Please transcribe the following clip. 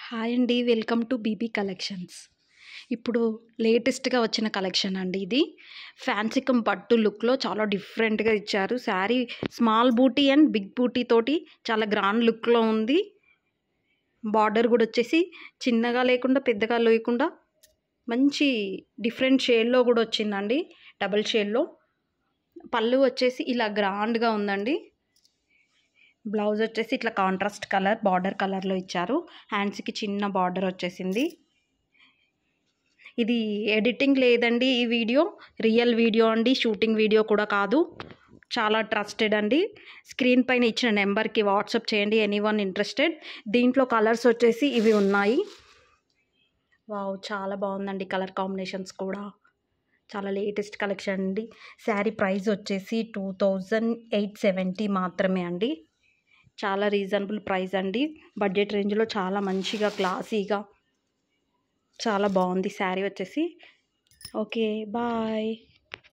Hi అండి. Welcome to BB collections. ఇప్పుడు లేటెస్ట్‌గా వచ్చిన కలెక్షన్ అండి ఇది. ఫ్యాన్సీ కమ్ పట్టు లుక్‌లో చాలా డిఫరెంట్‌గా ఇచ్చారు. Sari small booty and big booty తోటి చాలా గ్రాండ్ లుక్‌లో ఉంది. బార్డర్ కూడా వచ్చేసి చిన్నగా లేకుండా పెద్దగా లేకుండా మంచి డిఫరెంట్ షేడ్‌లో కూడా వచ్చిందండి. డబుల్ షేడ్‌లో. పళ్ళు వచ్చేసి ఇలా గ్రాండ్‌గా ఉందండి. బ్లౌజ్ వచ్చేసి ఇట్లా కాంట్రాస్ట్ కలర్ బార్డర్ కలర్లో ఇచ్చారు. హ్యాండ్స్కి చిన్న బార్డర్ వచ్చేసింది. ఇది ఎడిటింగ్ లేదండి. ఈ వీడియో రియల్ వీడియో అండి. షూటింగ్ వీడియో కూడా కాదు. చాలా ట్రస్టెడ్ అండి. స్క్రీన్ పైన ఇచ్చిన నెంబర్కి వాట్సాప్ చేయండి ఎనీవన్ ఇంట్రెస్టెడ్. దీంట్లో కలర్స్ వచ్చేసి ఇవి ఉన్నాయి. వావ్, చాలా బాగుందండి. కలర్ కాంబినేషన్స్ కూడా చాలా లేటెస్ట్ కలెక్షన్ అండి. శారీ ప్రైస్ వచ్చేసి 2870 మాత్రమే అండి. చాలా రీజనబుల్ ప్రైస్ అండి. బడ్జెట్ రేంజ్లో చాలా మంచిగా క్లాసీగా చాలా బాగుంది శారీ వచ్చేసి. Okay, bye.